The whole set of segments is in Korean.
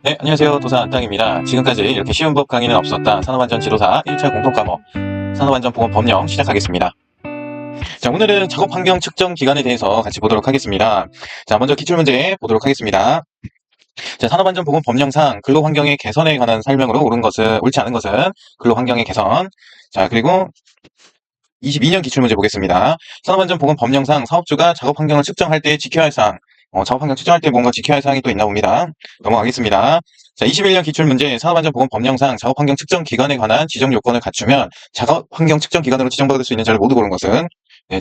네, 안녕하세요. 도사 안땅입니다. 지금까지 이렇게 쉬운 법 강의는 없었다. 산업안전 지도사 1차 공통 과목 산업안전 보건 법령 시작하겠습니다. 자, 오늘은 작업 환경 측정 기간에 대해서 같이 보도록 하겠습니다. 자, 먼저 기출문제 보도록 하겠습니다. 자, 산업안전 보건 법령상 근로환경의 개선에 관한 설명으로 옳지 않은 것은 근로환경의 개선. 자, 그리고 22년 기출문제 보겠습니다. 산업안전 보건 법령상 사업주가 작업 환경을 측정할 때 지켜야 할 사항. 작업 환경 측정할 때 뭔가 지켜야 할 사항이 또 있나 봅니다. 넘어가겠습니다. 자, 21년 기출문제 산업안전 보건 법령상 작업 환경 측정 기간에 관한 지정 요건을 갖추면 작업 환경 측정 기관으로 지정받을 수 있는 자를 모두 고른 것은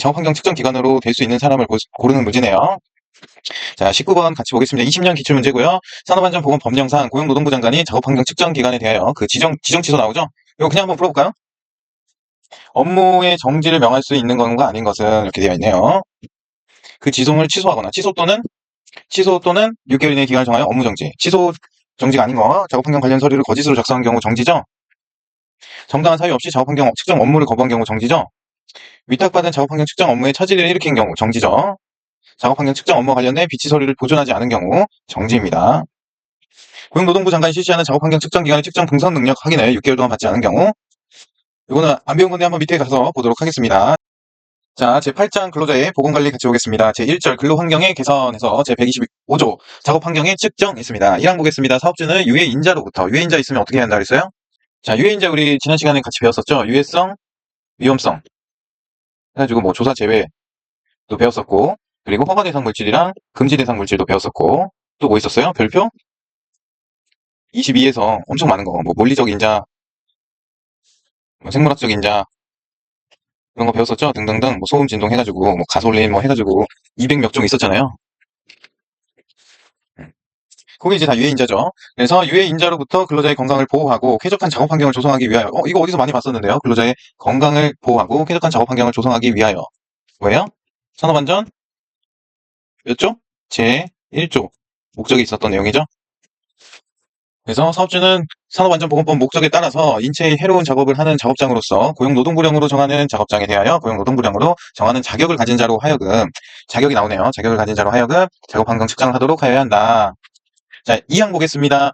작업 환경 측정 기관으로 될 수 있는 사람을 고르는 문제네요. 자, 19번 같이 보겠습니다. 20년 기출문제고요. 산업안전 보건 법령상 고용노동부 장관이 작업 환경 측정 기간에 대하여 그 지정 취소 나오죠? 이거 그냥 한번 풀어볼까요? 업무의 정지를 명할 수 있는 것과 아닌 것은 이렇게 되어 있네요. 그 지송을 취소하거나 취소 또는 6개월 이내 기간을 정하여 업무 정지. 취소 정지가 아닌 거 작업 환경 관련 서류를 거짓으로 작성한 경우 정지죠. 정당한 사유 없이 작업 환경 측정 업무를 거부한 경우 정지죠. 위탁받은 작업 환경 측정 업무에 차질을 일으킨 경우 정지죠. 작업 환경 측정 업무 관련해 비치 서류를 보존하지 않은 경우 정지입니다. 고용노동부 장관이 실시하는 작업 환경 측정 기간의 측정 동선 능력 확인을 6개월 동안 받지 않은 경우 이거는 안 배운 건데 한번 밑에 가서 보도록 하겠습니다. 자, 제8장 근로자의 보건관리 같이 보겠습니다. 제1절 근로환경의 개선에서 제125조 작업환경의 측정 있습니다. 1항 보겠습니다. 사업주는 유해인자로부터 유해인자 있으면 어떻게 해야 한다 그랬어요? 자, 유해인자 우리 지난 시간에 같이 배웠었죠? 유해성, 위험성 해가지고 뭐 조사 제외도 배웠었고 그리고 허가 대상 물질이랑 금지 대상 물질도 배웠었고 또 뭐 있었어요? 별표? 22에서 엄청 많은 거 뭐 물리적 인자, 뭐 생물학적 인자 그런 거 배웠었죠? 등등등 뭐 소음 진동 해가지고 뭐 가솔린 뭐 해가지고 200 몇 종 있었잖아요. 그게 이제 다 유해인자죠. 그래서 유해인자로부터 근로자의 건강을 보호하고 쾌적한 작업 환경을 조성하기 위하여 이거 어디서 많이 봤었는데요. 근로자의 건강을 보호하고 쾌적한 작업 환경을 조성하기 위하여 뭐예요? 산업안전 몇 조? 제1조 목적이 있었던 내용이죠. 그래서 사업주는 산업안전보건법 목적에 따라서 인체에 해로운 작업을 하는 작업장으로서 고용노동부령으로 정하는 작업장에 대하여 고용노동부령으로 정하는 자격을 가진 자로 하여금 자격이 나오네요. 자격을 가진 자로 하여금 작업환경 측정을 하도록 하여야 한다. 자, 2항 보겠습니다.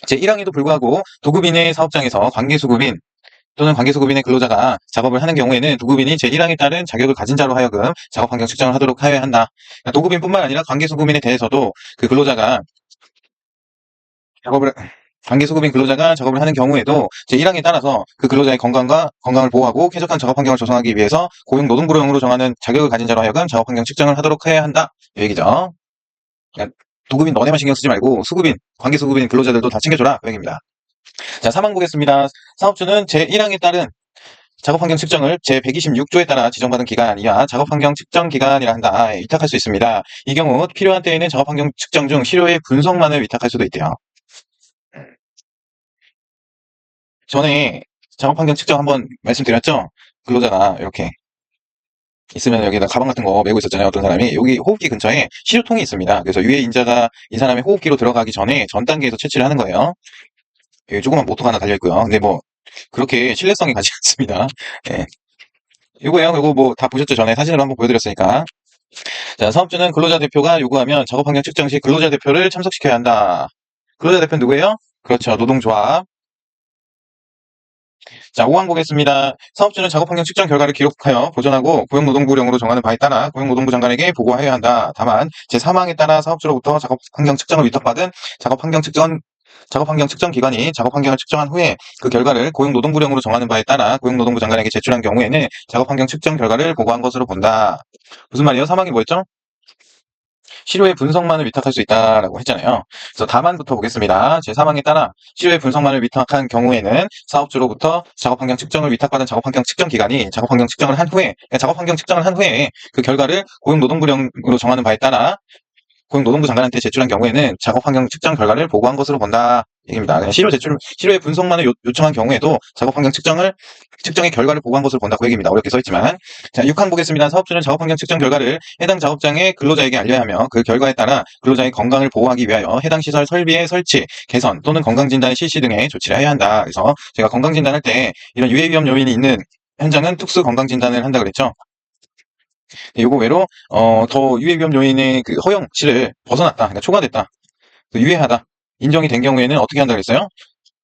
제1항에도 불구하고 도급인의 사업장에서 관계수급인 또는 관계수급인의 근로자가 작업을 하는 경우에는 도급인이 제1항에 따른 자격을 가진 자로 하여금 작업환경 측정을 하도록 하여야 한다. 그러니까 도급인뿐만 아니라 관계수급인에 대해서도 그 근로자가 관계수급인 근로자가 작업을 하는 경우에도 제1항에 따라서 그 근로자의 건강을 보호하고 쾌적한 작업환경을 조성하기 위해서 고용노동부령으로 정하는 자격을 가진 자로 하여금 작업환경 측정을 하도록 해야 한다. 이 얘기죠. 그러니까 도급인 너네만 신경 쓰지 말고 수급인, 관계수급인 근로자들도 다 챙겨줘라. 그 얘기입니다. 자, 3항 보겠습니다. 사업주는 제1항에 따른 작업환경 측정을 제126조에 따라 지정받은 기간 이하 작업환경 측정 기간이라 한다. 위탁할 수 있습니다. 이 경우 필요한 때에는 작업환경 측정 중 시료의 분석만을 위탁할 수도 있대요. 전에 작업환경 측정 한번 말씀드렸죠? 근로자가 이렇게 있으면 여기다 가방 같은 거 메고 있었잖아요. 어떤 사람이 여기 호흡기 근처에 시료통이 있습니다. 그래서 유해인자가 이 사람의 호흡기로 들어가기 전에 전 단계에서 채취를 하는 거예요. 여기 조그만 모터가 하나 달려있고요. 근데 뭐 그렇게 신뢰성이 가지 않습니다. 예. 이거예요. 이거 뭐 다 보셨죠? 전에 사진으로 한번 보여드렸으니까. 자, 사업주는 근로자 대표가 요구하면 작업환경 측정 시 근로자 대표를 참석시켜야 한다. 근로자 대표는 누구예요? 그렇죠. 노동조합. 자, 5항 보겠습니다. 사업주는 작업환경 측정 결과를 기록하여 보존하고 고용노동부령으로 정하는 바에 따라 고용노동부 장관에게 보고하여야 한다. 다만 제3항에 따라 사업주로부터 작업환경 측정을 위탁받은 작업환경 측정 기관이 작업환경을 측정한 후에 그 결과를 고용노동부령으로 정하는 바에 따라 고용노동부 장관에게 제출한 경우에는 작업환경 측정 결과를 보고한 것으로 본다. 무슨 말이에요? 3항이 뭐였죠? 시료의 분석만을 위탁할 수 있다라고 했잖아요. 그래서 다만부터 보겠습니다. 제3항에 따라 시료의 분석만을 위탁한 경우에는 사업주로부터 작업환경 측정을 위탁받은 작업환경 측정 기관이 작업환경 측정을 한 후에 그 결과를 고용노동부령으로 정하는 바에 따라 고용노동부 장관한테 제출한 경우에는 작업환경 측정 결과를 보고한 것으로 본다. 얘기입니다. 그냥 시료의 분석만을 요청한 경우에도 작업환경 측정의 결과를 보고한 것으로 본다. 그 얘기입니다. 어렵게 써있지만. 자, 6항 보겠습니다. 사업주는 작업환경 측정 결과를 해당 작업장의 근로자에게 알려야 하며 그 결과에 따라 근로자의 건강을 보호하기 위하여 해당 시설 설비의 설치, 개선 또는 건강진단의 실시 등의 조치를 해야 한다. 그래서 제가 건강진단할 때 이런 유해위험 요인이 있는 현장은 특수 건강진단을 한다 그랬죠. 요거 외로 더 유해위험 요인의 그 허용치를 벗어났다. 그러니까 초과됐다. 유해하다. 인정이 된 경우에는 어떻게 한다고 했어요?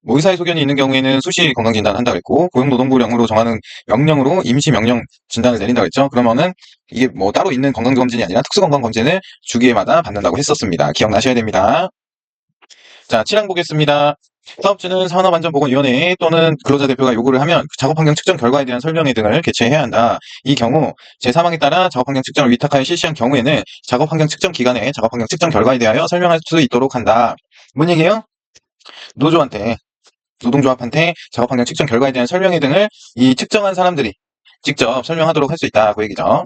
뭐 의사의 소견이 있는 경우에는 수시 건강진단을 한다고 했고, 고용노동부령으로 정하는 명령으로 임시 명령 진단을 내린다고 했죠. 그러면은 이게 뭐 따로 있는 건강검진이 아니라 특수건강검진을 주기회마다 받는다고 했었습니다. 기억나셔야 됩니다. 자, 7항 보겠습니다. 사업주는 산업안전보건위원회 또는 근로자 대표가 요구를 하면 작업환경 측정 결과에 대한 설명회 등을 개최해야 한다. 이 경우 제3항에 따라 작업환경 측정을 위탁하여 실시한 경우에는 작업환경 측정 기간에 작업환경 측정 결과에 대하여 설명할 수 있도록 한다. 뭔 얘기예요? 노동조합한테 작업환경 측정 결과에 대한 설명회 등을 이 측정한 사람들이 직접 설명하도록 할 수 있다. 그 얘기죠.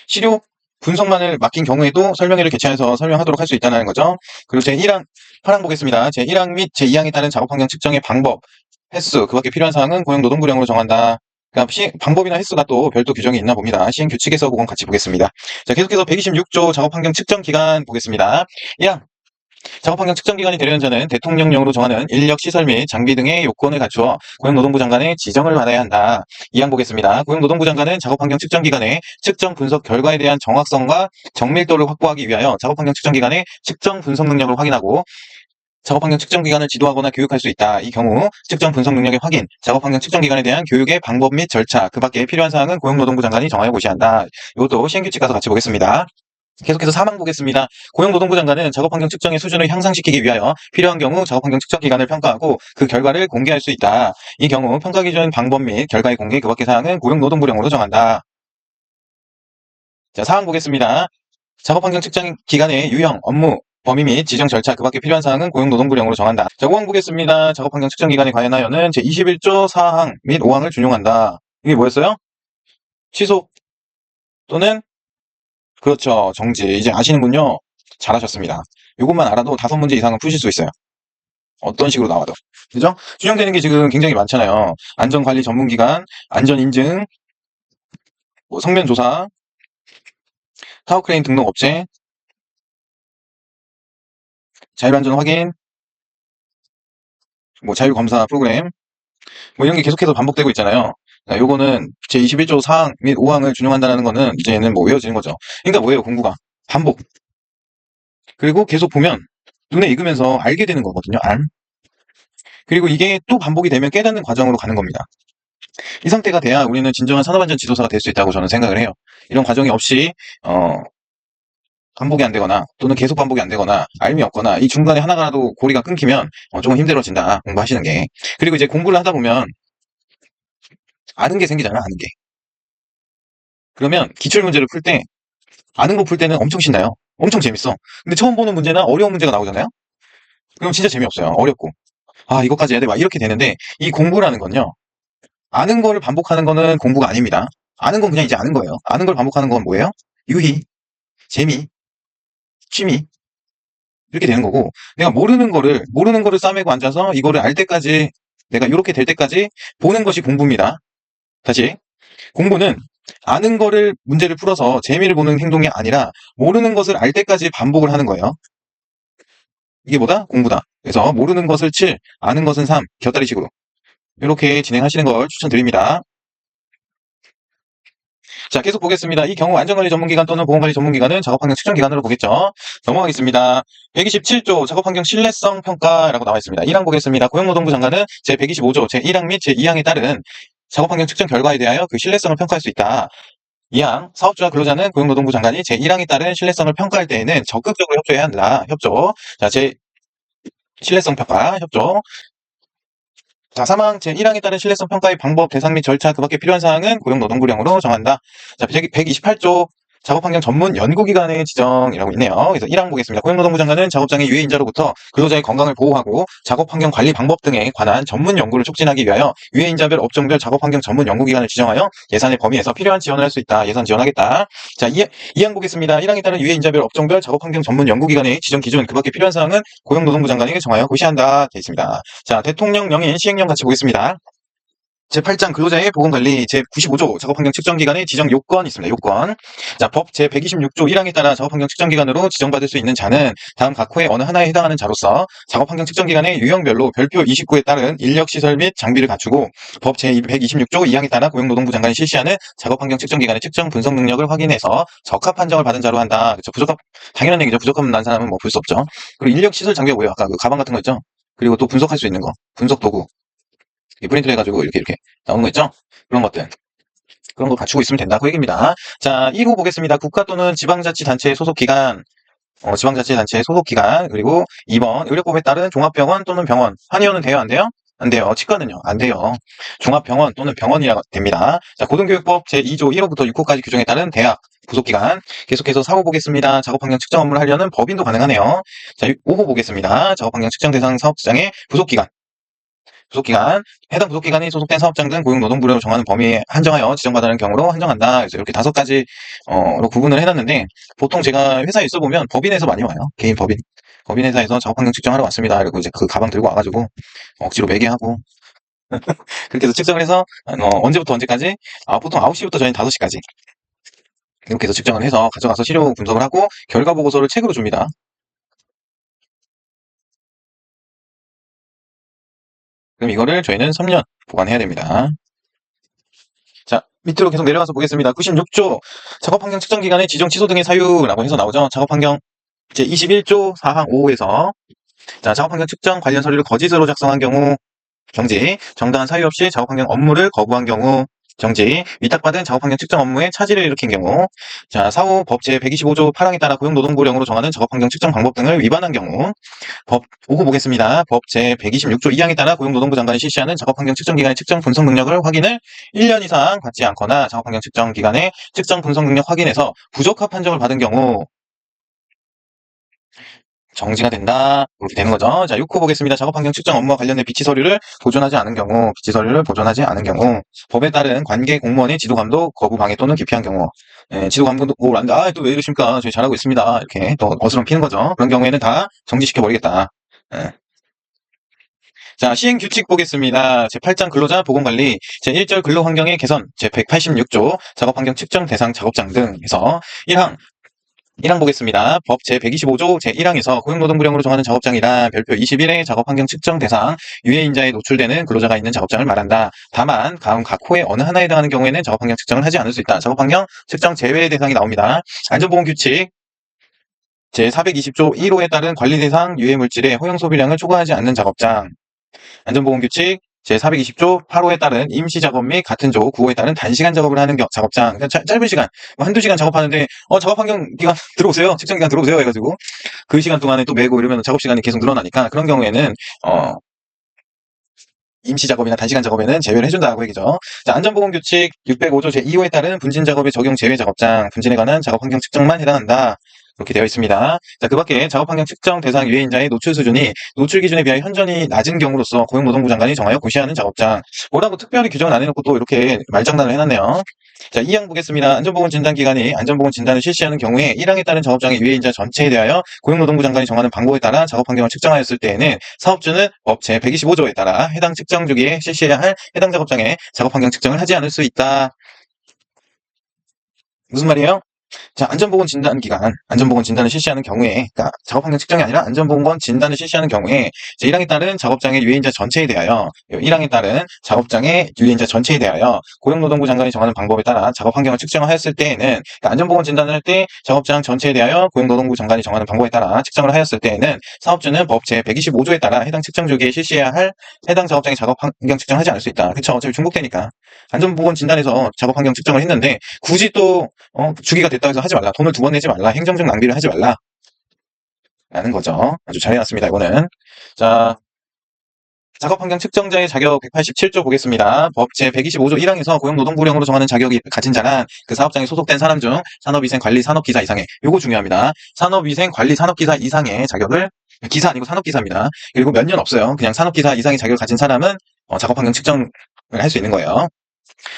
시료 분석만을 맡긴 경우에도 설명회를 개최해서 설명하도록 할 수 있다는 거죠. 그리고 제1항, 8항 보겠습니다. 제1항 및 제2항에 따른 작업환경 측정의 방법, 횟수, 그 밖에 필요한 사항은 고용노동부령으로 정한다. 그다음 방법이나 횟수가 또 별도 규정이 있나 봅니다. 시행규칙에서 그건 같이 보겠습니다. 자, 계속해서 126조 작업환경 측정 기간 보겠습니다. 1항, 작업환경 측정기관이 되려는 자는 대통령령으로 정하는 인력, 시설 및 장비 등의 요건을 갖추어 고용노동부 장관의 지정을 받아야 한다. 2항 보겠습니다. 고용노동부 장관은 작업환경 측정기관의 측정 분석 결과에 대한 정확성과 정밀도를 확보하기 위하여 작업환경 측정기관의 측정 분석 능력을 확인하고 작업환경 측정기관을 지도하거나 교육할 수 있다. 이 경우 측정 분석 능력의 확인, 작업환경 측정기관에 대한 교육의 방법 및 절차, 그 밖에 필요한 사항은 고용노동부 장관이 정하여 고시한다. 이것도 시행규칙 가서 같이 보겠습니다. 계속해서 4항 보겠습니다. 고용노동부 장관은 작업환경 측정의 수준을 향상시키기 위하여 필요한 경우 작업환경 측정 기간을 평가하고 그 결과를 공개할 수 있다. 이 경우 평가 기준 방법 및 결과의 공개, 그 밖의 사항은 고용노동부령으로 정한다. 자, 4항 보겠습니다. 작업환경 측정 기간의 유형, 업무, 범위 및 지정 절차, 그 밖에 필요한 사항은 고용노동부령으로 정한다. 자, 5항 보겠습니다. 작업환경 측정 기간에 관하여는 제21조 4항 및 5항을 준용한다. 이게 뭐였어요? 취소 또는 그렇죠. 정지. 이제 아시는군요. 잘하셨습니다. 이것만 알아도 5문제 이상은 푸실 수 있어요. 어떤 식으로 나와도. 그죠? 준용되는 게 지금 굉장히 많잖아요. 안전관리 전문기관, 안전인증, 뭐 성면조사, 타워크레인 등록업체, 자율안전 확인, 뭐 자율검사 프로그램, 뭐 이런 게 계속해서 반복되고 있잖아요. 자, 요거는 제21조 4항 및 5항을 준용한다는 거는 이제는 뭐 외워지는 거죠. 그러니까 뭐예요, 공부가? 반복. 그리고 계속 보면 눈에 익으면서 알게 되는 거거든요. 그리고 이게 또 반복이 되면 깨닫는 과정으로 가는 겁니다. 이 상태가 돼야 우리는 진정한 산업안전 지도사가 될 수 있다고 저는 생각을 해요. 이런 과정이 없이 반복이 안 되거나 또는 계속 반복이 안 되거나 알미 없거나 이 중간에 하나라도 고리가 끊기면 조금 힘들어진다. 공부하시는 게. 그리고 이제 공부를 하다 보면 아는 게 생기잖아. 아는 게. 그러면 기출문제를 풀 때 아는 거 풀 때는 엄청 신나요. 엄청 재밌어. 근데 처음 보는 문제나 어려운 문제가 나오잖아요. 그럼 진짜 재미없어요. 어렵고. 아, 이것까지 해야 돼. 막 이렇게 되는데 이 공부라는 건요. 아는 거를 반복하는 거는 공부가 아닙니다. 아는 건 그냥 이제 아는 거예요. 아는 걸 반복하는 건 뭐예요? 유희, 재미, 취미 이렇게 되는 거고 내가 모르는 거를 싸매고 앉아서 이거를 알 때까지 내가 이렇게 될 때까지 보는 것이 공부입니다. 다시 공부는 아는 거를 문제를 풀어서 재미를 보는 행동이 아니라 모르는 것을 알 때까지 반복을 하는 거예요. 이게 뭐다? 공부다. 그래서 모르는 것을 7, 아는 것은 3, 곁다리식으로 이렇게 진행하시는 걸 추천드립니다. 자, 계속 보겠습니다. 이 경우 안전관리 전문기관 또는 보건관리 전문기관은 작업환경 측정기관으로 보겠죠. 넘어가겠습니다. 127조 작업환경 신뢰성 평가라고 나와 있습니다. 1항 보겠습니다. 고용노동부 장관은 제125조 제1항 및 제2항에 따른 작업환경 측정 결과에 대하여 그 신뢰성을 평가할 수 있다. 2항 사업주와 근로자는 고용노동부 장관이 제1항에 따른 신뢰성을 평가할 때에는 적극적으로 협조해야 한다. 협조. 자, 신뢰성 평가, 협조. 자, 3항 제1항에 따른 신뢰성 평가의 방법, 대상 및 절차, 그 밖에 필요한 사항은 고용노동부령으로 정한다. 자, 128조 작업환경 전문 연구기관의 지정이라고 있네요. 그래서 1항 보겠습니다. 고용노동부 장관은 작업장의 유해인자로부터 근로자의 건강을 보호하고 작업환경 관리 방법 등에 관한 전문 연구를 촉진하기 위하여 유해인자별 업종별 작업환경 전문 연구기관을 지정하여 예산의 범위에서 필요한 지원을 할 수 있다. 예산 지원하겠다. 자, 2항 보겠습니다. 1항에 따른 유해인자별 업종별 작업환경 전문 연구기관의 지정 기준, 그 밖에 필요한 사항은 고용노동부 장관에게 정하여 고시한다. 되어 있습니다. 자, 대통령 명인 시행령 같이 보겠습니다. 제8장 근로자의 보건관리 제95조 작업환경 측정기관의 지정 요건이 있습니다. 요건. 자, 법 제126조 1항에 따라 작업환경 측정기관으로 지정받을 수 있는 자는 다음 각 호의 어느 하나에 해당하는 자로서 작업환경 측정기관의 유형별로 별표 29에 따른 인력시설 및 장비를 갖추고 법 제126조 2항에 따라 고용노동부 장관이 실시하는 작업환경 측정기관의 측정 분석 능력을 확인해서 적합 판정을 받은 자로 한다. 그렇죠. 당연한 얘기죠. 부적합 난 사람은 뭐 볼 수 없죠. 그리고 인력시설 장비가 뭐예요? 아까 그 가방 같은 거 있죠? 그리고 또 분석할 수 있는 거. 분석 도구. 프린트를 해가지고 이렇게 나오는 거 있죠? 그런 것들. 그런 거 갖추고 있으면 된다. 그 얘기입니다. 자, 1호 보겠습니다. 국가 또는 지방자치단체의 소속기관, 지방자치단체의 소속기관, 그리고 2번, 의료법에 따른 종합병원 또는 병원. 한의원은 돼요? 안 돼요? 안 돼요. 치과는요? 안 돼요. 종합병원 또는 병원이라고 됩니다. 자, 고등교육법 제2조 1호부터 6호까지 규정에 따른 대학, 부속기관. 계속해서 4호 보겠습니다. 작업환경 측정 업무를 하려는 법인도 가능하네요. 자, 5호 보겠습니다. 작업환경 측정 대상 사업장의 부속기관. 부속기관, 해당 부속기관이 소속된 사업장 등 고용노동부로 정하는 범위에 한정하여 지정받는 경우로 한정한다. 그래서 이렇게 5가지로 구분을 해놨는데, 보통 제가 회사에 있어 보면 법인에서 많이 와요. 개인 법인. 법인 회사에서 작업환경 측정하러 왔습니다. 그리고 이제 그 가방 들고 와가지고 억지로 매게 하고 그렇게 해서 측정을 해서 언제부터 언제까지? 보통 9시부터 저희는 5시까지 이렇게 해서 측정을 해서 가져가서 시료 분석을 하고 결과 보고서를 책으로 줍니다. 그럼 이거를 저희는 3년 보관해야 됩니다. 자, 밑으로 계속 내려가서 보겠습니다. 96조 작업환경 측정기관의 지정 취소 등의 사유라고 해서 나오죠. 작업환경 제21조 4항 5호에서 자, 작업환경 측정 관련 서류를 거짓으로 작성한 경우 정지, 정당한 사유 없이 작업환경 업무를 거부한 경우 정지, 위탁받은 작업환경 측정 업무에 차질을 일으킨 경우 자, 4호 법 제125조 8항에 따라 고용노동부령으로 정하는 작업환경 측정 방법 등을 위반한 경우 5호 보겠습니다. 법 제126조 2항에 따라 고용노동부 장관이 실시하는 작업환경 측정기관의 측정 분석 능력을 확인을 1년 이상 받지 않거나 작업환경 측정기관의 측정 분석 능력 확인에서 부적합 판정을 받은 경우 정지가 된다. 이렇게 되는 거죠. 자, 6호 보겠습니다. 작업환경 측정 업무와 관련된 비치 서류를 보존하지 않은 경우, 법에 따른 관계 공무원의 지도감독 거부 방해 또는 기피한 경우, 지도감독 안 돼. 또 왜 이러십니까? 저희 잘하고 있습니다. 이렇게 또 어스럼 피는 거죠. 그런 경우에는 다 정지시켜 버리겠다. 자, 시행규칙 보겠습니다. 제8장 근로자 보건관리, 제1절 근로환경의 개선, 제186조 작업환경 측정 대상 작업장 등에서 1항 보겠습니다. 법 제125조 제1항에서 고용노동부령으로 정하는 작업장이란 별표 21의 작업환경 측정 대상 유해인자에 노출되는 근로자가 있는 작업장을 말한다. 다만 다음 각 호의 어느 하나에 해당하는 경우에는 작업환경 측정을 하지 않을 수 있다. 작업환경 측정 제외 대상이 나옵니다. 안전보건규칙 제420조 1호에 따른 관리 대상 유해물질의 허용 소비량을 초과하지 않는 작업장. 안전보건규칙 제420조 8호에 따른 임시작업 및 같은 조 9호에 따른 단시간 작업을 하는 작업장. 그러니까 짧은 시간, 한두 시간 작업하는데 작업환경기관 들어오세요. 측정기관 들어오세요 해가지고 그 시간 동안에 또 매고 이러면 작업시간이 계속 늘어나니까 그런 경우에는 임시작업이나 단시간 작업에는 제외를 해준다고 얘기죠. 자, 안전보건규칙 605조 제2호에 따른 분진작업의 적용 제외 작업장, 분진에 관한 작업환경 측정만 해당한다. 그렇게 되어 있습니다. 자, 그 밖에 작업환경 측정 대상 유해인자의 노출 수준이 노출 기준에 비하여 현저히 낮은 경우로서 고용노동부 장관이 정하여 고시하는 작업장. 뭐라고 특별히 규정을 안 해놓고 또 이렇게 말장난을 해놨네요. 자, 2항 보겠습니다. 안전보건진단기관이 안전보건진단을 실시하는 경우에 1항에 따른 작업장의 유해인자 전체에 대하여 고용노동부 장관이 정하는 방법에 따라 작업환경을 측정하였을 때에는 사업주는 법 제125조에 따라 해당 측정 주기에 실시해야 할 해당 작업장의 작업환경 측정을 하지 않을 수 있다. 무슨 말이에요? 자, 안전보건진단기관, 안전보건진단을 실시하는 경우에, 그러니까 작업환경 측정이 아니라 안전보건 진단을 실시하는 경우에, 1항에 따른 작업장의 유해인자 전체에 대하여, 1항에 따른 작업장의 유해인자 전체에 대하여, 고용노동부 장관이 정하는 방법에 따라 작업환경을 측정하였을 때에는, 그러니까 안전보건 진단을 할 때 작업장 전체에 대하여 고용노동부 장관이 정하는 방법에 따라 측정을 하였을 때에는, 사업주는 법 제125조에 따라 해당 측정 주기에 실시해야 할 해당 작업장의 작업환경 측정을 하지 않을 수 있다. 그쵸? 어차피 중복되니까. 안전보건 진단에서 작업환경 측정을 했는데, 굳이 또, 주기가 됐다 해서 하지 말라. 돈을 2번 내지 말라. 행정적 낭비를 하지 말라. 라는 거죠. 아주 잘 해놨습니다. 이거는. 자, 작업환경 측정자의 자격 187조 보겠습니다. 법 제125조 1항에서 고용노동부령으로 정하는 자격이 가진 자란 그 사업장에 소속된 사람 중 산업위생관리 산업기사 이상의, 요거 중요합니다. 산업위생관리 산업기사 이상의 자격을, 기사 아니고 산업기사입니다. 그리고 몇 년 없어요. 그냥 산업기사 이상의 자격을 가진 사람은 작업환경 측정을 할 수 있는 거예요.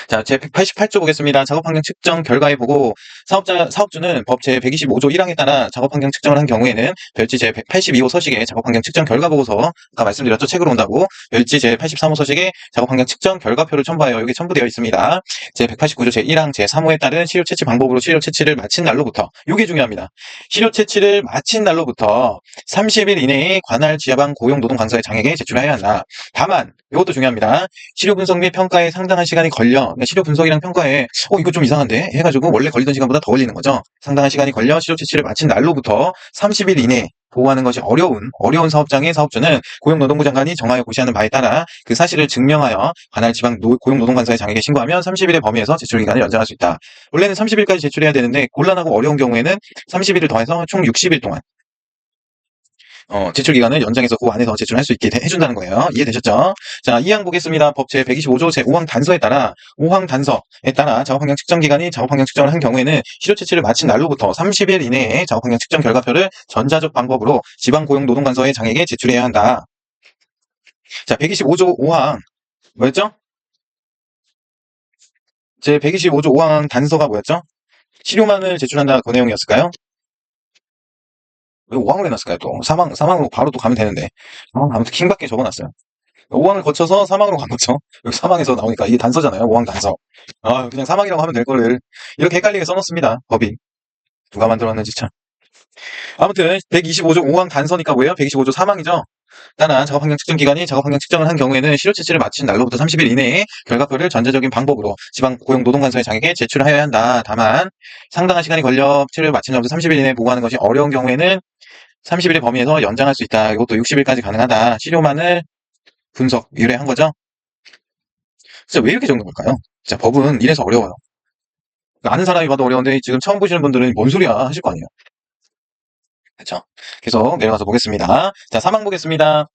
자, 제 188조 보겠습니다. 작업환경 측정 결과에 보고 사업주는 법 제 125조 1항에 따라 작업환경 측정을 한 경우에는 별지 제 182호 서식에 작업환경 측정 결과 보고서, 아까 말씀드렸죠. 책으로 온다고. 별지 제 83호 서식에 작업환경 측정 결과표를 첨부하여 여기 첨부되어 있습니다. 제 189조 제 1항 제 3호에 따른 시료 채취 방법으로 시료 채취를 마친 날로부터, 이게 중요합니다. 시료 채취를 마친 날로부터 30일 이내에 관할 지하방 고용노동강사의 장에게 제출해야 한다. 다만 이것도 중요합니다. 시료 분석 및 평가에 상당한 시간이 걸려, 그러니까 시료 분석이랑 평가에 이거 좀 이상한데 해가지고 원래 걸리던 시간보다 더 걸리는 거죠. 상당한 시간이 걸려 시료 채취를 마친 날로부터 30일 이내에 보고하는 것이 어려운 사업장의 사업주는 고용노동부 장관이 정하여 고시하는 바에 따라 그 사실을 증명하여 관할 지방 고용노동관사의 장에게 신고하면 30일의 범위에서 제출 기간을 연장할 수 있다. 원래는 30일까지 제출해야 되는데 곤란하고 어려운 경우에는 30일을 더해서 총 60일 동안 제출 기간을 연장해서 그 안에서 제출할 수 있게 해준다는 거예요. 이해되셨죠? 자, 2항 보겠습니다. 법 제 125조 제 5항 단서에 따라 작업환경 측정 기간이 작업환경 측정을 한 경우에는 시료 채취를 마친 날로부터 30일 이내에 작업환경 측정 결과표를 전자적 방법으로 지방고용노동관서의 장에게 제출해야 한다. 자, 125조 5항 뭐였죠? 제 125조 5항 단서가 뭐였죠? 시료만을 제출한다, 그 내용이었을까요? 왜 5항을 해놨을까요? 또 사망으로 바로 또 가면 되는데. 아무튼 킹밖에 적어놨어요. 5항을 거쳐서 사망으로 간 거죠. 여기 사망에서 나오니까 이게 단서잖아요. 5항 단서. 그냥 사망이라고 하면 될 거를 이렇게 헷갈리게 써놓습니다. 법이. 누가 만들었는지 참. 아무튼 125조 5항 단서니까 뭐예요? 125조 사망이죠. 따라 작업환경 측정 기간이 작업환경 측정을 한 경우에는 시료 채취를 마친 날로부터 30일 이내에 결과표를 전자적인 방법으로 지방 고용노동관서의 장에게 제출하여야 한다. 다만 상당한 시간이 걸려 채취를 마친 날부터 30일 이내에 보고하는 것이 어려운 경우에는 30일의 범위에서 연장할 수 있다. 이것도 60일까지 가능하다. 시료만을 분석 의뢰한 거죠. 진짜 왜 이렇게 적는 걸까요? 진짜 법은 이래서 어려워요. 아는 사람이 봐도 어려운데 지금 처음 보시는 분들은 뭔 소리야 하실 거 아니에요. 그렇죠? 계속 내려가서 보겠습니다. 자, 3항 보겠습니다.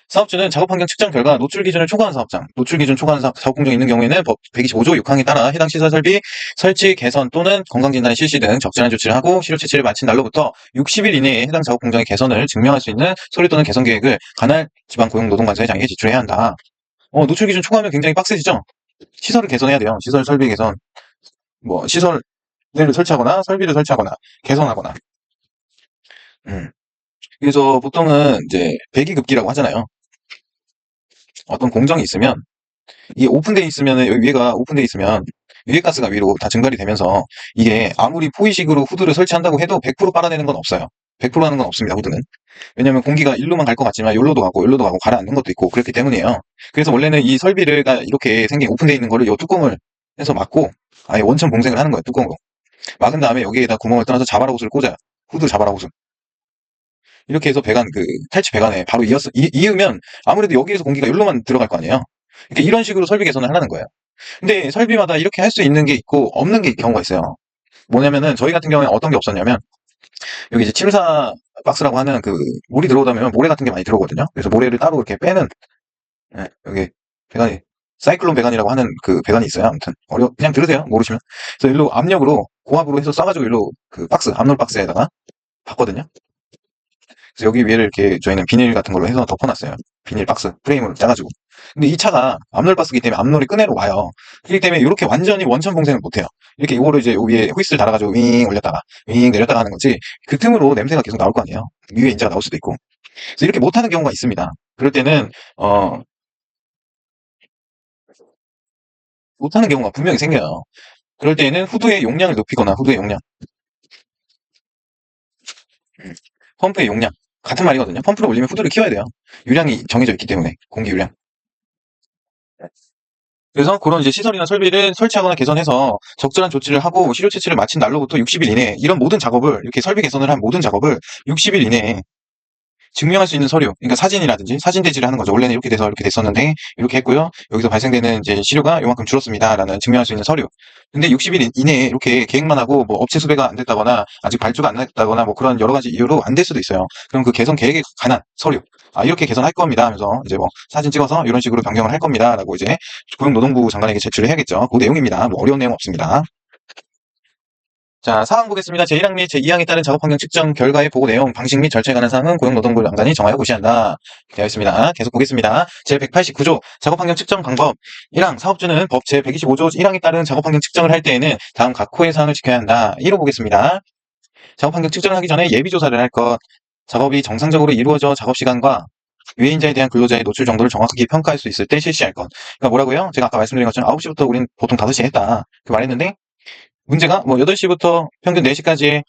사업주는 작업환경 측정 결과 노출 기준을 초과한 사업장, 노출 기준 초과한 사업 공정이 있는 경우에는 법 125조 6항에 따라 해당 시설 설비 설치 개선 또는 건강진단의 실시 등 적절한 조치를 하고 시료 채취를 마친 날로부터 60일 이내에 해당 작업 공정의 개선을 증명할 수 있는 서류 또는 개선 계획을 관할 지방 고용노동관서의 장에게 제출해야 한다. 노출 기준 초과하면 굉장히 빡세지죠? 시설을 개선해야 돼요. 시설 설비 개선. 시설을 설치하거나 설비를 설치하거나 개선하거나. 그래서 보통은 이제 배기급기라고 하잖아요. 어떤 공정이 있으면 이게 오픈되어 있으면, 여기 위에가 오픈되어 있으면 유해가스가 위로 다 증발이 되면서 이게 아무리 포이식으로 후드를 설치한다고 해도 100% 빨아내는 건 없어요. 100% 하는 건 없습니다, 후드는. 왜냐면 공기가 일로만 갈 것 같지만 여기로도 가고 가라앉는 것도 있고 그렇기 때문이에요. 그래서 원래는 이 설비가 이렇게 생긴 오픈되어 있는 거를 이 뚜껑을 해서 막고 아예 원천 봉쇄를 하는 거예요, 뚜껑으로. 막은 다음에 여기에다 구멍을 뚫어서 자바라 호스를 꽂아요. 후드 자바라 호스. 이렇게 해서 탈취 배관에 바로 이으면 아무래도 여기에서 공기가 여기로만 들어갈 거 아니에요. 그러니까 이런 식으로 설비 개선을 하라는 거예요. 근데 설비마다 이렇게 할 수 있는 게 있고 없는 게 경우가 있어요. 뭐냐면은 저희 같은 경우에 어떤 게 없었냐면 여기 이제 침사 박스라고 하는 물이 들어오다면 모래 같은 게 많이 들어오거든요. 그래서 모래를 따로 이렇게 빼는, 여기 배관이 사이클론 배관이라고 하는 그 배관이 있어요. 아무튼 그냥 들으세요. 모르시면. 그래서 일로 압력으로 고압으로 해서 쏴가지고 일로 압놀 박스에다가 봤거든요. 그래서 여기 위에를 이렇게 저희는 비닐 같은 걸로 해서 덮어놨어요. 비닐 박스 프레임을 짜가지고. 근데 이 차가 압놀 박스기 때문에 압놀이 끈으로 와요. 그렇기 때문에 이렇게 완전히 원천 봉쇄는 못해요. 이렇게 이거를 이제 위에 호이스를 달아가지고 윙 올렸다가 윙 내렸다가 하는 거지, 그 틈으로 냄새가 계속 나올 거 아니에요. 위에 인자가 나올 수도 있고. 그래서 이렇게 못하는 경우가 있습니다. 그럴 때는 못하는 경우가 분명히 생겨요. 그럴 때는 후드의 용량을 높이거나 후드의 용량, 펌프의 용량 같은 말이거든요. 펌프를 올리면 후드를 키워야 돼요. 유량이 정해져 있기 때문에, 공기 유량. 그래서 그런 이제 시설이나 설비를 설치하거나 개선해서 적절한 조치를 하고 시료 채취를 마친 날로부터 60일 이내에 이런 모든 작업을, 이렇게 설비 개선을 한 모든 작업을 60일 이내에 증명할 수 있는 서류, 그러니까 사진이라든지 사진 대지를 하는 거죠. 원래는 이렇게 돼서 이렇게 됐었는데 이렇게 했고요. 여기서 발생되는 이제 시료가 요만큼 줄었습니다라는 증명할 수 있는 서류. 근데 60일 이내에 이렇게 계획만 하고 업체 수배가 안 됐다거나 아직 발주가 안 됐다거나 그런 여러 가지 이유로 안 될 수도 있어요. 그럼 그 개선 계획에 관한 서류. 이렇게 개선할 겁니다 하면서 이제 사진 찍어서 이런 식으로 변경을 할 겁니다라고 이제 고용노동부 장관에게 제출을 해야겠죠. 그 내용입니다. 어려운 내용 없습니다. 자, 사항 보겠습니다. 제1항 및 제2항에 따른 작업환경 측정 결과의 보고 내용, 방식 및 절차에 관한 사항은 고용노동부 장관이 정하여 고시한다. 되어 있습니다. 계속 보겠습니다. 제189조 작업환경 측정 방법 1항 사업주는 법 제125조 1항에 따른 작업환경 측정을 할 때에는 다음 각 호의 사항을 지켜야 한다. 1호 보겠습니다. 작업환경 측정을 하기 전에 예비조사를 할 것, 작업이 정상적으로 이루어져 작업시간과 유해인자에 대한 근로자의 노출 정도를 정확하게 평가할 수 있을 때 실시할 것. 그러니까 뭐라고요? 제가 아까 말씀드린 것처럼 9시부터 우린 보통 5시에 했다. 그 말했는데 문제가 뭐 8시부터 평균 4시까지에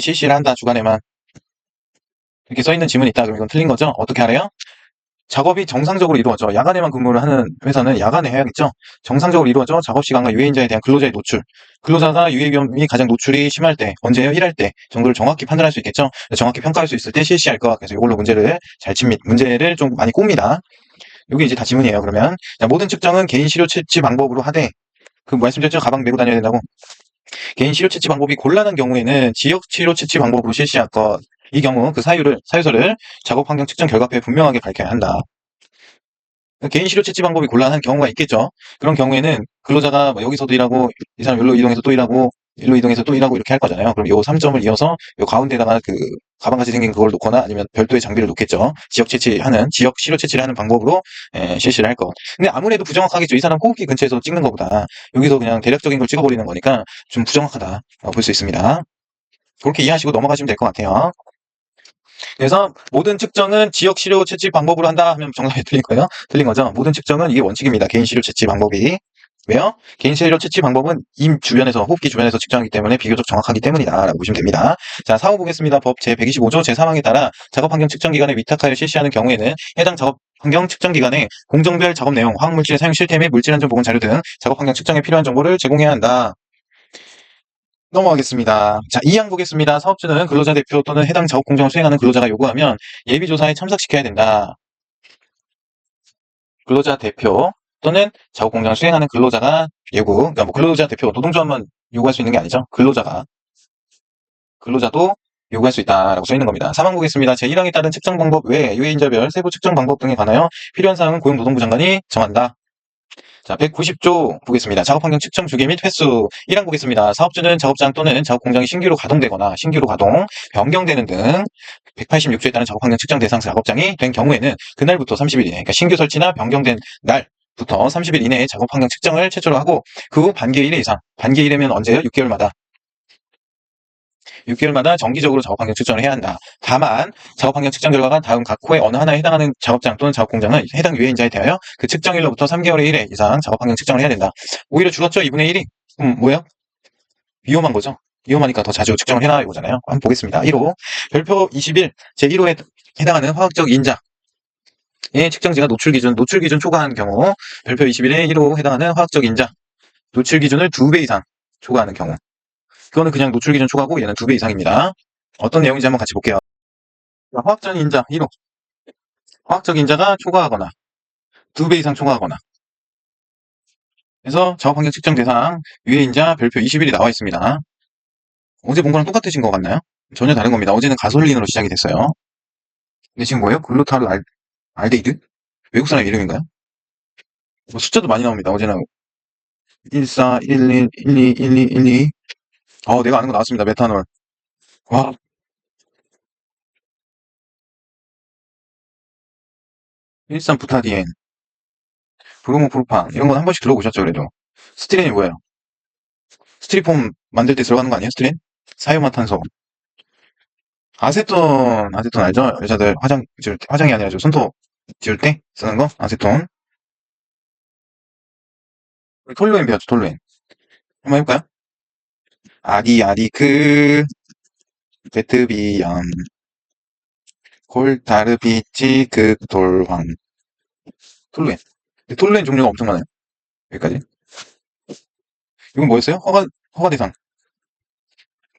실시를 한다. 주간에만. 이렇게 써있는 지문이 있다. 그럼 이건 틀린 거죠? 어떻게 하래요? 작업이 정상적으로 이루어져. 야간에만 근무를 하는 회사는 야간에 해야겠죠? 정상적으로 이루어져 작업시간과 유해인자에 대한 근로자의 노출. 근로자가 유해 위험이 가장 노출이 심할 때, 언제예요? 일할 때 정도를 정확히 판단할 수 있겠죠? 정확히 평가할 수 있을 때 실시할 것. 그래서 이걸로 문제를 잘 칩니다. 문제를 좀 많이 꼽니다. 이게 이제 다 지문이에요. 그러면 자, 모든 측정은 개인 시료 채취 방법으로 하되 그 말씀드렸죠? 가방 메고 다녀야 된다고. 개인 시료 채취 방법이 곤란한 경우에는 지역 시료 채취 방법으로 실시할 것. 이 경우 그 사유서를 작업 환경 측정 결과표에 분명하게 밝혀야 한다. 개인 시료 채취 방법이 곤란한 경우가 있겠죠. 그런 경우에는 근로자가 뭐 여기서도 일하고 이 사람 여기로 이동해서 또 일하고 일로 이동해서 또 일하고 이렇게 할 거잖아요. 그럼 요 3점을 이어서 요 가운데다가 그 가방같이 생긴 그걸 놓거나 아니면 별도의 장비를 놓겠죠. 지역 시료 채취를 하는 방법으로 실시를 할 것. 근데 아무래도 부정확하겠죠. 이 사람 호흡기 근처에서 찍는 것보다 여기서 그냥 대략적인 걸 찍어버리는 거니까 좀 부정확하다 볼 수 있습니다. 그렇게 이해하시고 넘어가시면 될 것 같아요. 그래서 모든 측정은 지역 시료 채취 방법으로 한다 하면 정답이 틀린 거예요. 틀린 거죠. 모든 측정은 이게 원칙입니다. 개인 시료 채취 방법이. 왜요? 개인 시료 채취 방법은 임 주변에서 호흡기 주변에서 측정하기 때문에 비교적 정확하기 때문이다 라고 보시면 됩니다. 자, 사후 보겠습니다. 법 제125조 제3항에 따라 작업환경 측정기간에 위탁하여 실시하는 경우에는 해당 작업환경 측정기간에 공정별 작업 내용, 화학물질의 사용 실태 및 물질 안전 보건 자료 등 작업환경 측정에 필요한 정보를 제공해야 한다. 넘어가겠습니다. 자, 2항 보겠습니다. 사업주는 근로자 대표 또는 해당 작업 공정을 수행하는 근로자가 요구하면 예비조사에 참석시켜야 된다. 근로자 대표 또는 작업 공정을 수행하는 근로자가 그러니까 뭐 근로자 대표, 노동조합만 요구할 수 있는 게 아니죠. 근로자도 요구할 수 있다라고 써 있는 겁니다. 3항 보겠습니다. 제1항에 따른 측정 방법 외에 유해인자별 세부 측정 방법 등에 관하여 필요한 사항은 고용노동부 장관이 정한다. 자, 190조 보겠습니다. 작업환경 측정 주기 및 횟수. 1항 보겠습니다. 사업주는 작업장 또는 작업공장이 신규로 가동되거나 신규로 가동, 변경되는 등 186조에 따른 작업환경 측정 대상 작업장이 된 경우에는 그날부터 30일 이내, 그러니까 신규 설치나 변경된 날부터 30일 이내에 작업환경 측정을 최초로 하고 그 후 반기 1회 이상, 반기 1회면 언제요? 6개월마다 정기적으로 작업환경 측정을 해야 한다. 다만 작업환경 측정 결과가 다음 각 호의 어느 하나에 해당하는 작업장 또는 작업공장은 해당 유해인자에 대하여 그 측정일로부터 3개월의 1회 이상 작업환경 측정을 해야 된다. 오히려 줄었죠? 2분의 1이? 뭐예요? 위험한 거죠? 위험하니까 더 자주 측정을 해놔 이거잖아요. 한번 보겠습니다. 1호 별표 21 제1호에 해당하는 화학적 인자의 측정지가 노출기준 초과한 경우 별표 21에 1호 해당하는 화학적 인자 노출기준을 2배 이상 초과하는 경우 그거는 그냥 노출기준 초과고 얘는 2배 이상입니다. 어떤 내용인지 한번 같이 볼게요. 화학적 인자 1호. 화학적 인자가 초과하거나 2배 이상 초과하거나 그래서 작업환경 측정 대상 유해인자 별표 21이 나와 있습니다. 어제 본 거랑 똑같으신 것 같나요? 전혀 다른 겁니다. 어제는 가솔린으로 시작이 됐어요. 근데 지금 뭐예요? 글루타르 알데히드? 외국 사람 이름인가요? 뭐 숫자도 많이 나옵니다. 어제는 14, 11, 12, 12, 12. 내가 아는 거 나왔습니다. 메탄올. 와, 13부타디엔, 브로모프로판 이런 건 한 번씩 들어보셨죠, 그래도. 스티렌이 뭐예요? 스티리폼 만들 때 들어가는 거 아니에요? 스티렌? 사이오마탄소. 아세톤 알죠? 여자들 화장이 아니라 손톱 지울 때 쓰는 거? 아세톤. 톨루엔 배웠죠, 톨루엔. 한번 해볼까요? 아디아디크, 베트비염, 콜타르비치, 극돌황. 톨루엔. 근데 톨루엔 종류가 엄청 많아요. 여기까지. 이건 뭐였어요? 허가 대상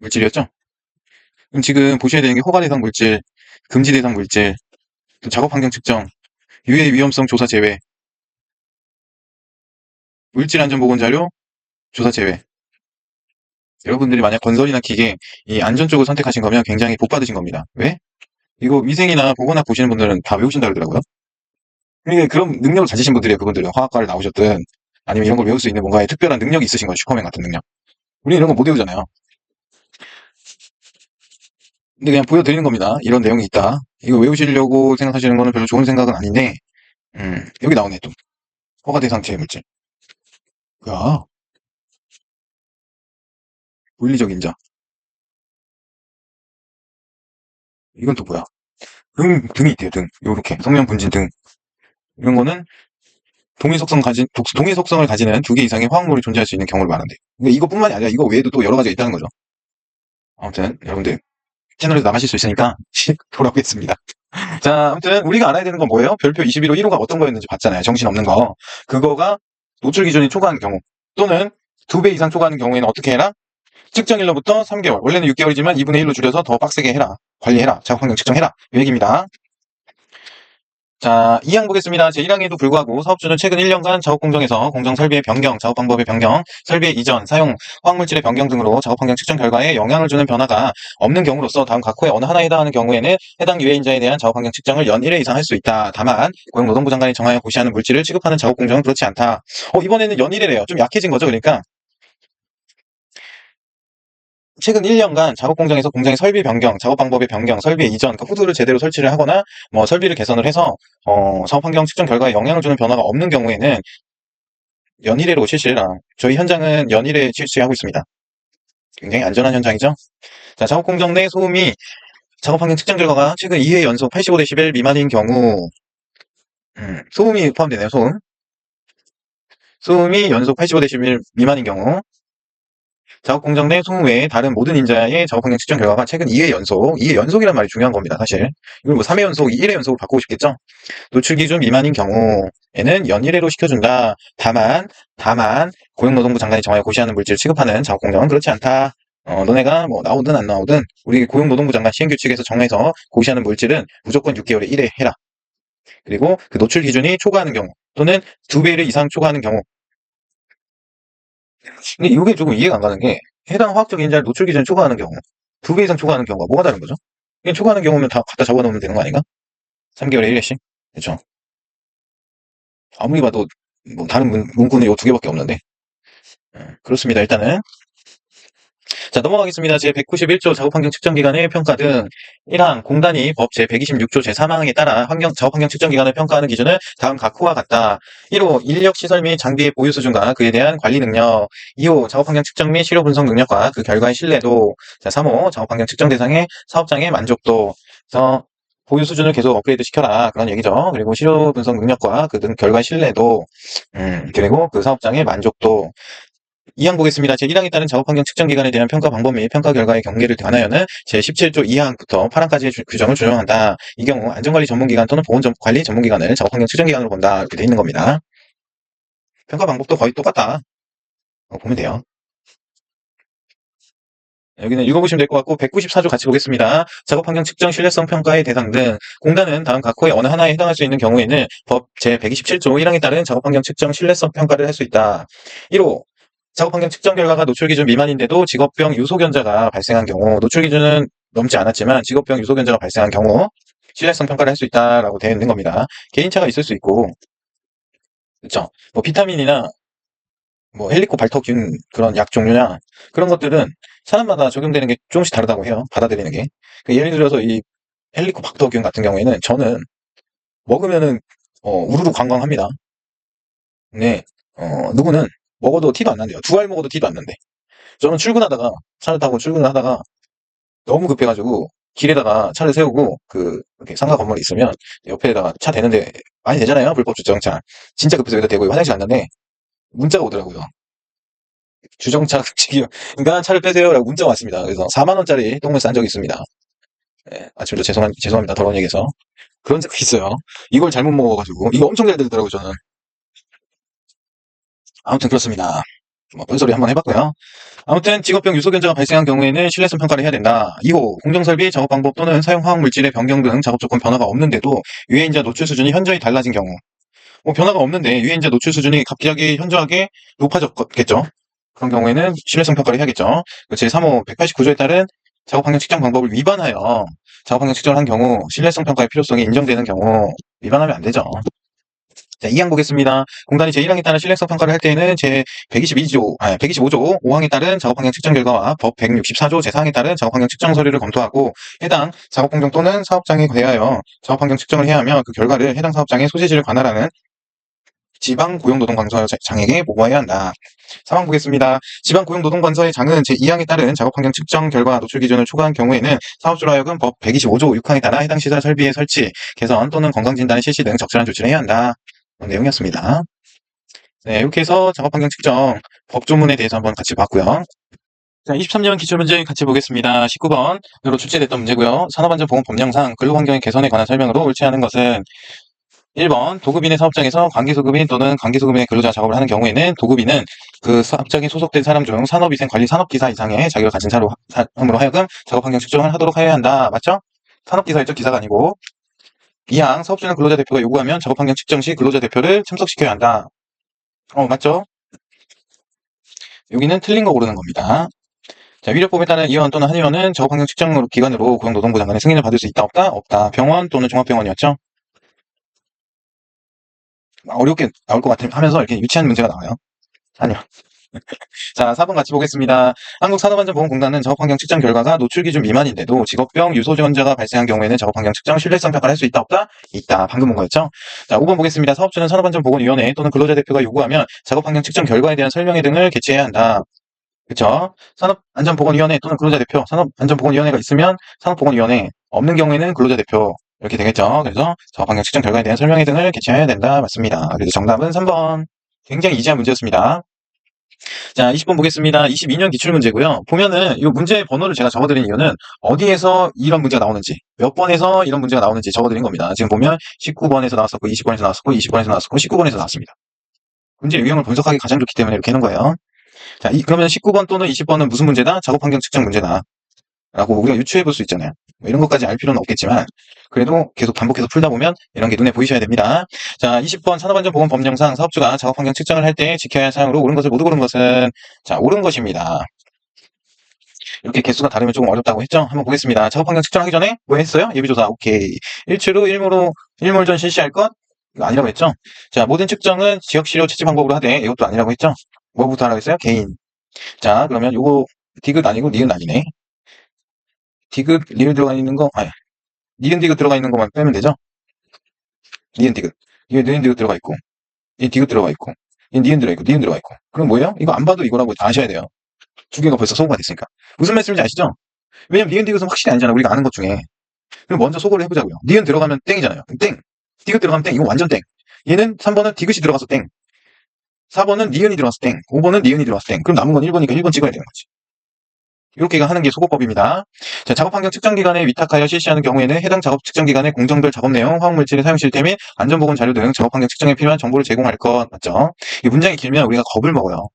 물질이었죠? 그럼 지금 보셔야 되는 게 허가 대상 물질, 금지 대상 물질, 또 작업 환경 측정, 유해 위험성 조사 제외, 물질 안전 보건 자료 조사 제외. 여러분들이 만약 건설이나 기계 이 안전 쪽을 선택하신 거면 굉장히 복 받으신 겁니다. 왜? 이거 위생이나 보건학 보시는 분들은 다 외우신다 그러더라고요. 그러니까 그런 능력을 가지신 분들이에요. 그분들은 화학과를 나오셨든 아니면 이런 걸 외울 수 있는 뭔가의 특별한 능력이 있으신 거예요. 슈퍼맨 같은 능력. 우리 이런 거 못 외우잖아요. 근데 그냥 보여드리는 겁니다. 이런 내용이 있다. 이거 외우시려고 생각하시는 거는 별로 좋은 생각은 아닌데, 여기 나오네, 또. 허가 대상 제외 물질. 야, 물리적 인자. 이건 또 뭐야? 등이 있대요, 등. 요렇게. 성면 분진 등. 이런 거는 동일 속성을 가지는 두 개 이상의 화학물이 존재할 수 있는 경우를 말한대. 근데 이것뿐만이 아니라 이거 외에도 또 여러 가지가 있다는 거죠. 아무튼, 여러분들, 채널에서 나가실 수 있으니까, 돌아오겠습니다. 자, 아무튼, 우리가 알아야 되는 건 뭐예요? 별표 21호 1호가 어떤 거였는지 봤잖아요. 정신없는 거. 그거가 노출 기준이 초과하는 경우, 또는 2배 이상 초과하는 경우에는 어떻게 해라? 측정일로부터 3개월. 원래는 6개월이지만 2분의 1로 줄여서 더 빡세게 해라. 관리해라. 작업환경 측정해라. 이 얘기입니다. 자, 2항 보겠습니다. 제1항에도 불구하고 사업주는 최근 1년간 작업공정에서 공정 설비의 변경, 작업 방법의 변경, 설비의 이전, 사용, 화학물질의 변경 등으로 작업환경 측정 결과에 영향을 주는 변화가 없는 경우로서 다음 각 호의 어느 하나에 해당하는 경우에는 해당 유해인자에 대한 작업환경 측정을 연 1회 이상 할 수 있다. 다만 고용노동부 장관이 정하여 고시하는 물질을 취급하는 작업공정은 그렇지 않다. 이번에는 연 1회래요. 좀 약해진 거죠. 그러니까 최근 1년간 작업공정에서 공장의 설비 변경, 작업 방법의 변경, 설비의 이전, 그러니까 후드를 제대로 설치를 하거나 뭐 설비를 개선을 해서 작업 환경 측정 결과에 영향을 주는 변화가 없는 경우에는 연일회로 실시해라. 저희 현장은 연일회 실시하고 있습니다. 굉장히 안전한 현장이죠. 자, 작업 공정 내 소음이 작업 환경 측정 결과가 최근 2회 연속 85dB 미만인 경우, 소음이 포함되네요. 소음이 연속 85dB 미만인 경우, 작업 공정 내 소음 외에 다른 모든 인자의 작업 환경 측정 결과가 최근 2회 연속, 2회 연속이란 말이 중요한 겁니다, 사실. 이걸 뭐 3회 연속, 1회 연속으로 바꾸고 싶겠죠? 노출 기준 미만인 경우에는 연일회로 시켜준다. 다만 고용노동부 장관이 정하여 고시하는 물질을 취급하는 작업공정은 그렇지 않다. 너네가 뭐 나오든 안 나오든 우리 고용노동부 장관 시행규칙에서 정해서 고시하는 물질은 무조건 6개월에 1회 해라. 그리고 그 노출 기준이 초과하는 경우 또는 2배를 이상 초과하는 경우. 근데 이게 조금 이해가 안 가는 게 해당 화학적 인자를 노출 기준을 초과하는 경우 2배 이상 초과하는 경우가 뭐가 다른 거죠? 그냥 초과하는 경우면 다 갖다 적어놓으면 되는 거 아닌가? 3개월에 1회씩? 그렇죠. 아무리 봐도 뭐 다른 문구는 요 두 개밖에 없는데. 그렇습니다. 일단은 자, 넘어가겠습니다. 제191조 작업환경 측정기관의 평가 등 1항 공단이 법 제126조 제3항에 따라 작업환경 측정기관을 평가하는 기준은 다음 각 호와 같다. 1호 인력시설 및 장비의 보유 수준과 그에 대한 관리 능력. 2호 작업환경 측정 및 시료 분석 능력과 그 결과의 신뢰도. 자, 3호 작업환경 측정 대상의 사업장의 만족도. 그래서 보유 수준을 계속 업그레이드 시켜라. 그런 얘기죠. 그리고 시료 분석 능력과 그 등 결과의 신뢰도. 그리고 그 사업장의 만족도. 2항 보겠습니다. 제1항에 따른 작업환경 측정기관에 대한 평가 방법 및 평가 결과의 경계를 관하여는 제17조 2항부터 8항까지의 규정을 준용한다. 이 경우 안전관리 전문기관 또는 보건관리 전문기관을 작업환경 측정기관으로 본다. 이렇게 돼 있는 겁니다. 평가 방법도 거의 똑같다. 보면 돼요. 여기는 읽어보시면 될 것 같고 194조 같이 보겠습니다. 작업환경 측정 신뢰성 평가의 대상 등 공단은 다음 각 호의 어느 하나에 해당할 수 있는 경우에는 법 제127조 1항에 따른 작업환경 측정 신뢰성 평가를 할 수 있다. 1호 작업환경 측정 결과가 노출기준 미만인데도 직업병 유소견자가 발생한 경우 노출기준은 넘지 않았지만 직업병 유소견자가 발생한 경우 신뢰성 평가를 할 수 있다라고 되어 있는 겁니다. 개인차가 있을 수 있고 그렇죠. 뭐 비타민이나 뭐 헬리코발터균 그런 약 종류냐 그런 것들은 사람마다 적용되는 게 조금씩 다르다고 해요. 받아들이는 게. 예를 들어서 이 헬리코박터균 같은 경우에는 저는 먹으면은 우르르 관광합니다. 네. 누구는 먹어도 티도 안 난대요. 2알 먹어도 티도 안 난대. 저는 출근하다가 차를 타고 출근을 하다가 너무 급해가지고 길에다가 차를 세우고 이렇게 상가 건물이 있으면 옆에다가 차 대는데 많이 되잖아요. 불법 주정차. 진짜 급해서 여기다 대고 화장실 갔는데 문자가 오더라고요. 주정차 그러니까 차를 빼세요라고 문자가 왔습니다. 그래서 4만 원짜리 똥을 싼 적이 있습니다. 네, 아침부터 죄송합니다. 더러운 얘기해서 그런 적이 있어요. 이걸 잘못 먹어가지고 이거 엄청 잘 되더라고요. 저는 아무튼 그렇습니다. 뭐 뻔소리 한번 해봤고요. 아무튼 직업병 유소견자가 발생한 경우에는 신뢰성 평가를 해야 된다. 2호 공정설비 작업 방법 또는 사용 화학물질의 변경 등 작업 조건 변화가 없는데도 유해인자 노출 수준이 현저히 달라진 경우 변화가 없는데 유해인자 노출 수준이 갑자기 현저하게 높아졌겠죠. 그런 경우에는 신뢰성 평가를 해야겠죠. 제3호 189조에 따른 작업 환경 측정 방법을 위반하여 작업 환경 측정을 한 경우 신뢰성 평가의 필요성이 인정되는 경우 위반하면 안 되죠. 자, 2항 보겠습니다. 공단이 제1항에 따른 신뢰성 평가를 할 때에는 제125조 5항에 따른 작업환경 측정 결과와 법 164조 제4항에 따른 작업환경 측정 서류를 검토하고 해당 작업공정 또는 사업장에 대하여 작업환경 측정을 해야 하며 그 결과를 해당 사업장의 소재지를 관할하는 지방고용노동관서장에게 보고해야 한다. 3항 보겠습니다. 지방고용노동관서의 장은 제2항에 따른 작업환경 측정 결과 노출 기준을 초과한 경우에는 사업주로 하여금 법 125조 6항에 따라 해당 시설 설비의 설치, 개선 또는 건강진단의 실시 등 적절한 조치를 해야 한다. 그런 내용이었습니다. 네, 이렇게 해서 작업환경 측정 법조문에 대해서 한번 같이 봤고요. 자, 23년 기출문제 같이 보겠습니다. 19번으로 출제됐던 문제고요. 산업안전보건법령상 근로환경의 개선에 관한 설명으로 옳지 않은 것은 1번 도급인의 사업장에서 관계소급인 또는 관계소급인의 근로자 작업을 하는 경우에는 도급인은 그 사업장에 소속된 사람 중 산업위생관리 산업기사 이상의 자격을 가진 사람으로 하여금 작업환경 측정을 하도록 하여야 한다. 맞죠? 산업기사였죠? 기사가 아니고. 2항 사업주나 근로자 대표가 요구하면 작업환경 측정 시 근로자 대표를 참석시켜야 한다. 맞죠? 여기는 틀린 거 고르는 겁니다. 자, 위력법에 따른 이원 또는 한의원은 작업환경 측정 기관으로 고용노동부 장관의 승인을 받을 수 있다, 없다? 없다. 병원 또는 종합병원이었죠? 어렵게 나올 것 하면서 이렇게 유치한 문제가 나와요. 아니요. 자, 4번 같이 보겠습니다. 한국산업안전보건공단은 작업환경 측정 결과가 노출 기준 미만인데도 직업병 유소지원자가 발생한 경우에는 작업환경 측정 신뢰성 평가를 할 수 있다, 없다? 있다. 방금 본 거였죠? 자, 5번 보겠습니다. 사업주는 산업안전보건위원회 또는 근로자 대표가 요구하면 작업환경 측정 결과에 대한 설명회 등을 개최해야 한다. 그쵸? 산업안전보건위원회 또는 근로자 대표, 산업안전보건위원회가 있으면 산업보건위원회, 없는 경우에는 근로자 대표, 이렇게 되겠죠. 그래서 작업환경 측정 결과에 대한 설명회 등을 개최해야 된다. 맞습니다. 그래서 정답은 3번. 굉장히 이지한 문제였습니다. 자, 20번 보겠습니다. 22년 기출문제고요. 보면은 이 문제 번호를 제가 적어드린 이유는 어디에서 이런 문제가 나오는지, 몇 번에서 이런 문제가 나오는지 적어드린 겁니다. 지금 보면 19번에서 나왔었고, 20번에서 나왔었고, 20번에서 나왔었고, 19번에서 나왔습니다. 문제 유형을 분석하기 가장 좋기 때문에 이렇게 해놓은 거예요. 자, 그러면 19번 또는 20번은 무슨 문제다? 작업환경 측정 문제다. 라고 우리가 유추해 볼 수 있잖아요. 뭐 이런 것까지 알 필요는 없겠지만 그래도 계속 반복해서 풀다 보면 이런 게 눈에 보이셔야 됩니다. 자, 20번 산업안전보건법령상 사업주가 작업환경 측정을 할 때 지켜야 할 사항으로 옳은 것을 모두 고른 것은 자, 옳은 것입니다. 이렇게 개수가 다르면 조금 어렵다고 했죠? 한번 보겠습니다. 작업환경 측정하기 전에 뭐 했어요? 예비조사. 오케이. 일치로 일몰전 실시할 것? 이거 아니라고 했죠? 자, 모든 측정은 지역시료 채취 방법으로 하되 이것도 아니라고 했죠? 뭐부터 하라고 했어요? 개인. 자, 그러면 요거 디귿 아니고 니은 아니네. 디귿, 리을 들어가 있는 거, 니은 디귿 들어가 있는 것만 빼면 되죠? 니은 디귿. 이게 니은 디귿 들어가 있고, 이 디귿 들어가 있고, 이 니은 들어가 있고, 니은 들어가 있고. 그럼 뭐예요? 이거 안 봐도 이거라고 아셔야 돼요. 두 개가 벌써 소거가 됐으니까. 무슨 말씀인지 아시죠? 왜냐면 니은 디귿은 확실히 아니잖아. 우리가 아는 것 중에. 그럼 먼저 소거를 해보자고요. 니은 들어가면 땡이잖아요. 땡. 디귿 들어가면 땡. 이거 완전 땡. 얘는 3번은 디귿이 들어가서 땡. 4번은 니은이 들어가서 땡. 5번은 니은이 들어가서 땡. 그럼 남은 건 1번이니까 1번 찍어야 되는 거지. 이렇게 하는 게 소거법입니다. 자, 작업환경 측정기관에 위탁하여 실시하는 경우에는 해당 작업 측정기관의 공정별 작업 내용, 화학물질의 사용 시스템 및 안전보건 자료 등 작업환경 측정에 필요한 정보를 제공할 것. 맞죠? 이 문장이 길면 우리가 겁을 먹어요.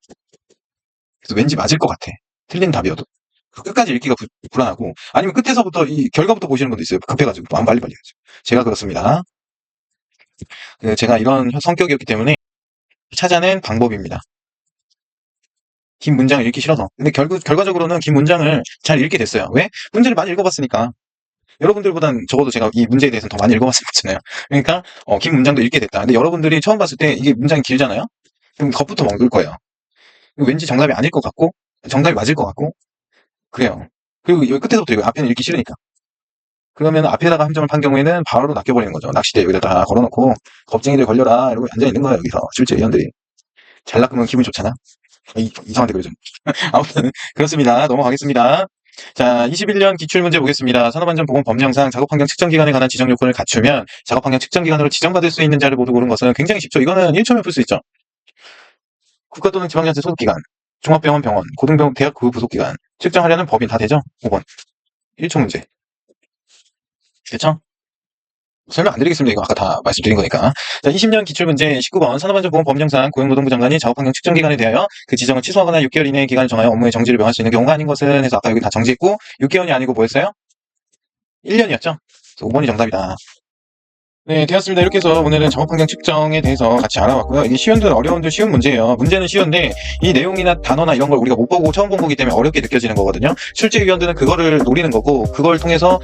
그래서 왠지 맞을 것 같아. 틀린 답이어도. 끝까지 읽기가 불안하고 아니면 끝에서부터 이 결과부터 보시는 분도 있어요. 급해가지고 마음 빨리 가지고. 제가 그렇습니다. 제가 이런 성격이었기 때문에 찾아낸 방법입니다. 긴 문장을 읽기 싫어서. 근데 결과적으로는 긴 문장을 잘 읽게 됐어요. 왜? 문제를 많이 읽어봤으니까. 여러분들보단 적어도 제가 이 문제에 대해서는 더 많이 읽어봤을 거잖아요. 그러니까 긴 문장도 읽게 됐다. 근데 여러분들이 처음 봤을 때 이게 문장이 길잖아요. 그럼 겁부터 먹을 거예요. 왠지 정답이 아닐 것 같고 정답이 맞을 것 같고 그래요. 그리고 여기 끝에서부터 이거 앞에는 읽기 싫으니까. 그러면 앞에다가 함정을 판 경우에는 바로 낚여버리는 거죠. 낚싯대 여기다 다 걸어놓고 겁쟁이들 걸려라 이러고 앉아있는 거예요. 여기서 실제 위원들이. 잘 낚으면 기분이 좋잖아. 이상한데 그러죠. 아무튼 그렇습니다. 넘어가겠습니다. 자, 21년 기출문제 보겠습니다. 산업안전보건법령상 작업환경 측정기관에 관한 지정 요건을 갖추면 작업환경 측정기관으로 지정받을 수 있는 자를 모두 고른 것은 굉장히 쉽죠. 이거는 1초면 풀 수 있죠. 국가 또는 지방자치 소속기관, 종합병원, 병원, 고등병원, 대학 그 부속기관 측정하려는 법인 다 되죠? 5번. 1초 문제. 그렇죠? 설명 안 드리겠습니다. 이거 아까 다 말씀드린 거니까. 자, 20년 기출문제 19번 산업안전보건법령상 고용노동부 장관이 작업환경 측정기관에 대하여 그 지정을 취소하거나 6개월 이내의 기간을 정하여 업무의 정지를 명할 수 있는 경우가 아닌 것은 해서 아까 여기 다 정지했고 6개월이 아니고 뭐였어요? 1년이었죠? 5번이 정답이다. 네, 되었습니다. 이렇게 해서 오늘은 작업 환경 측정에 대해서 같이 알아봤고요. 이게 쉬운들 어려운들 쉬운 문제예요. 문제는 쉬운데 이 내용이나 단어나 이런 걸 우리가 못 보고 처음 본 거기 때문에 어렵게 느껴지는 거거든요. 출제위원들은 그거를 노리는 거고 그걸 통해서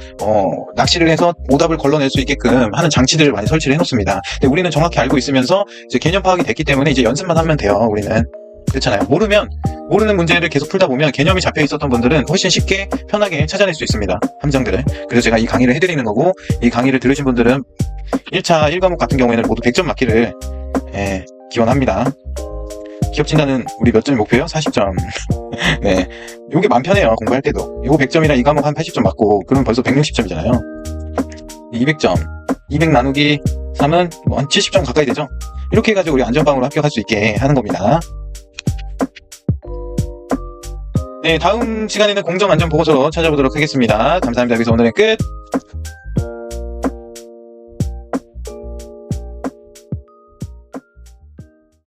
낚시를 해서 오답을 걸러낼 수 있게끔 하는 장치들을 많이 설치를 해놓습니다. 근데 우리는 정확히 알고 있으면서 이제 개념 파악이 됐기 때문에 이제 연습만 하면 돼요. 우리는. 그렇잖아요. 모르는 문제를 계속 풀다 보면 개념이 잡혀 있었던 분들은 훨씬 쉽게 편하게 찾아낼 수 있습니다. 함정들을. 그래서 제가 이 강의를 해드리는 거고 이 강의를 들으신 분들은 1차 1과목 같은 경우에는 모두 100점 맞기를 기원합니다. 기업 진단은 우리 몇 점이 목표예요? 40점. 네, 요게 맘 편해요. 공부할 때도. 요거 100점이라 2과목 한 80점 맞고 그러면 벌써 160점이잖아요. 200점. 200 나누기 3은 뭐 한 70점 가까이 되죠? 이렇게 해가지고 우리 안전빵으로 합격할 수 있게 하는 겁니다. 네, 다음 시간에는 공정안전보고서로 찾아보도록 하겠습니다. 감사합니다. 여기서 오늘은 끝!